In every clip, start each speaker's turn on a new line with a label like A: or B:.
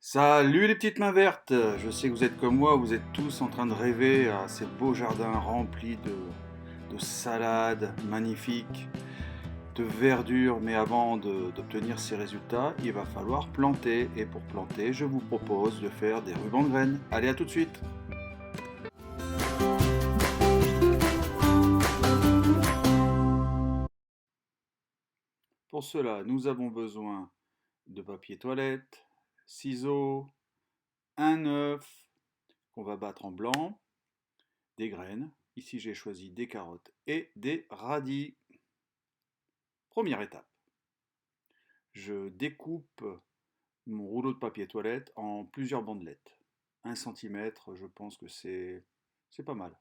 A: Salut les petites mains vertes! Je sais que vous êtes comme moi, vous êtes tous en train de rêver à ces beaux jardins remplis de salades magnifiques, de verdure, mais avant d'obtenir ces résultats, il va falloir planter. Et pour planter, je vous propose de faire des rubans de graines. Allez, à tout de suite! Pour cela, nous avons besoin de papier toilette, ciseaux, un œuf qu'on va battre en blanc, des graines. Ici, j'ai choisi des carottes et des radis. Première étape, je découpe mon rouleau de papier toilette en plusieurs bandelettes. 1 cm, je pense que c'est pas mal.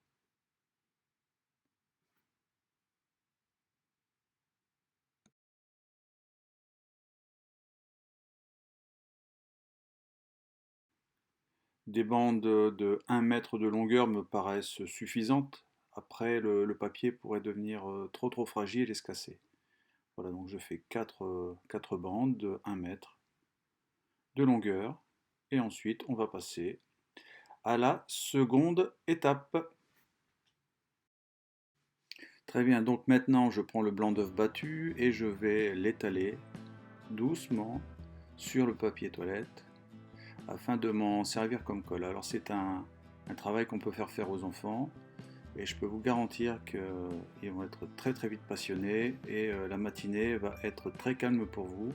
A: Des bandes de 1 mètre de longueur me paraissent suffisantes. Après, le papier pourrait devenir trop fragile et se casser. Voilà, donc je fais 4 bandes de 1 mètre de longueur. Et ensuite, on va passer à la seconde étape. Très bien, donc maintenant je prends le blanc d'œuf battu et je vais l'étaler doucement sur le papier toilette afin de m'en servir comme colle. Alors c'est un travail qu'on peut faire aux enfants et je peux vous garantir qu'ils vont être très vite passionnés et la matinée va être très calme pour vous.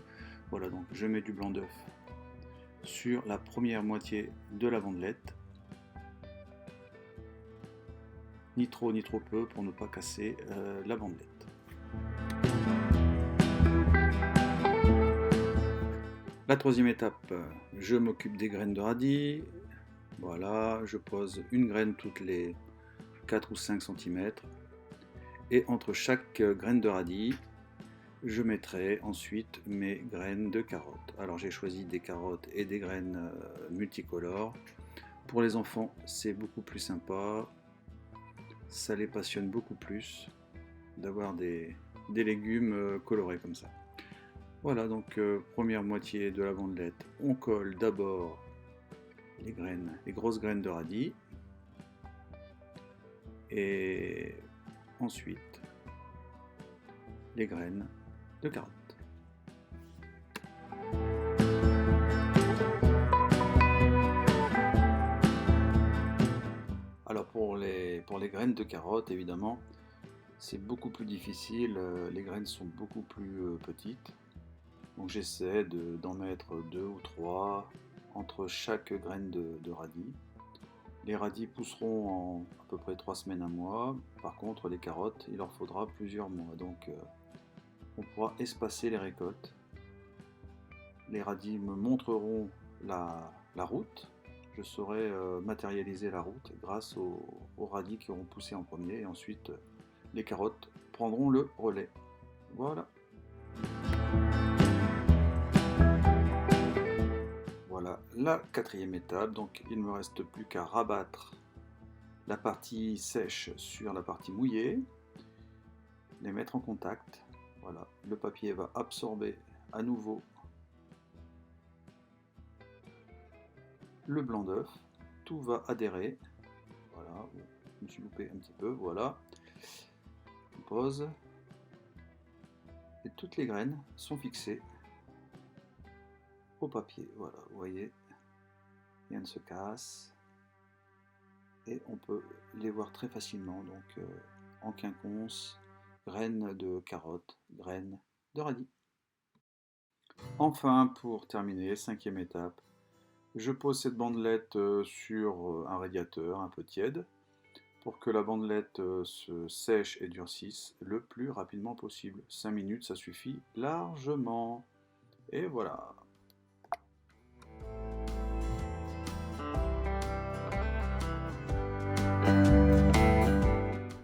A: Voilà, donc je mets du blanc d'œuf sur la première moitié de la bandelette, ni trop ni trop peu pour ne pas casser la bandelette. La troisième étape, je m'occupe des graines de radis. Voilà, je pose une graine toutes les 4 ou 5 cm. Et entre chaque graine de radis, je mettrai ensuite mes graines de carottes. Alors j'ai choisi des carottes et des graines multicolores. Pour les enfants, c'est beaucoup plus sympa. Ça les passionne beaucoup plus d'avoir des légumes colorés comme ça. Voilà, donc première moitié de la bandelette, on colle d'abord les grosses graines de radis, et ensuite les graines de carottes. Alors pour les graines de carottes, évidemment, c'est beaucoup plus difficile, les graines sont beaucoup plus petites. Donc j'essaie d'en mettre 2 ou 3 entre chaque graine de radis. Les radis pousseront en à peu près 3 semaines, 1 mois. Par contre, les carottes, il leur faudra plusieurs mois. Donc on pourra espacer les récoltes. Les radis me montreront la route. Je saurai matérialiser la route grâce aux radis qui auront poussé en premier. Et ensuite, les carottes prendront le relais. Voilà. Voilà la quatrième étape, donc il ne me reste plus qu'à rabattre la partie sèche sur la partie mouillée, les mettre en contact. Voilà, le papier va absorber à nouveau le blanc d'œuf, tout va adhérer. Voilà, je me suis loupé un petit peu, voilà. On pose et toutes les graines sont fixées au papier. Voilà, vous voyez, rien ne se casse. Et on peut les voir très facilement, donc en quinconce, graines de carottes, graines de radis. Enfin, pour terminer, cinquième étape, je pose cette bandelette sur un radiateur un peu tiède pour que la bandelette se sèche et durcisse le plus rapidement possible. 5 minutes, ça suffit largement. Et voilà.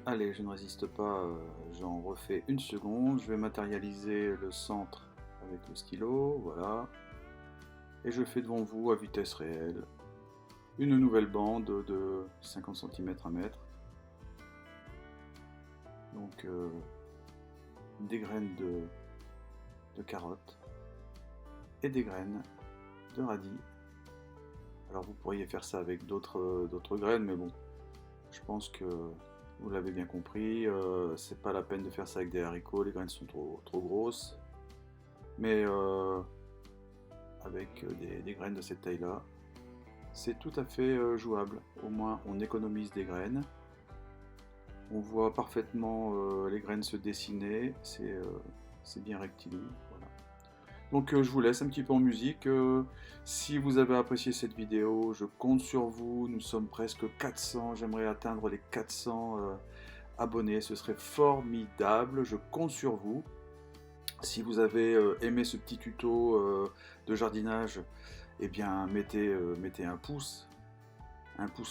A: Allez, je ne résiste pas, j'en refais une seconde. Je vais matérialiser le centre avec le stylo, voilà. Et je fais devant vous à vitesse réelle une nouvelle bande de 50 cm à mètre. Donc des graines de carottes et des graines de radis Alors vous pourriez faire ça avec d'autres graines, mais bon, je pense que vous l'avez bien compris, c'est pas la peine de faire ça avec des haricots, les graines sont trop grosses. Mais avec des graines de cette taille-là, c'est tout à fait jouable. Au moins on économise des graines. On voit parfaitement les graines se dessiner, c'est bien rectiligne. Voilà. Donc je vous laisse un petit peu en musique. Si vous avez apprécié cette vidéo, je compte sur vous. Nous sommes presque 400. J'aimerais atteindre les 400 abonnés. Ce serait formidable. Je compte sur vous. Si vous avez aimé ce petit tuto de jardinage, eh bien mettez un pouce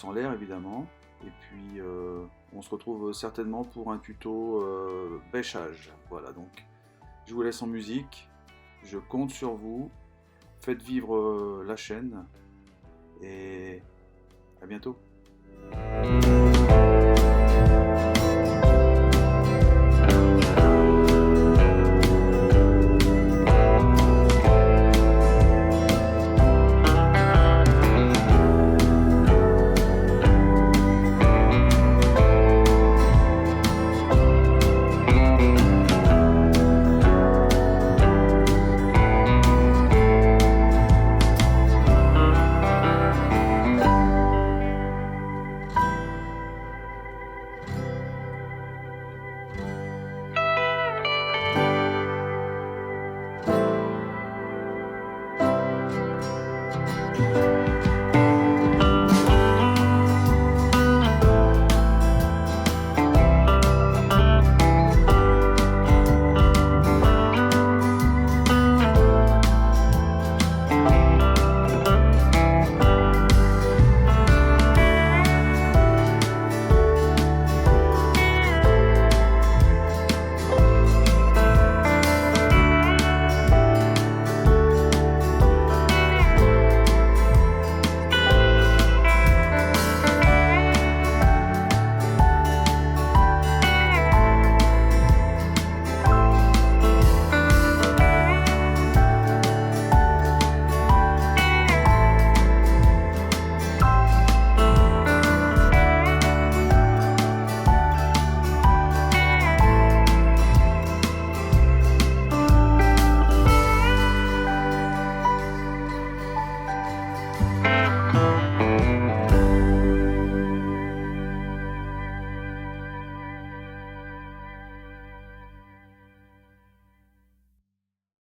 A: en l'air évidemment. Et puis on se retrouve certainement pour un tuto bêchage. Voilà, donc je vous laisse en musique. Je compte sur vous. Faites vivre la chaîne. Et à bientôt.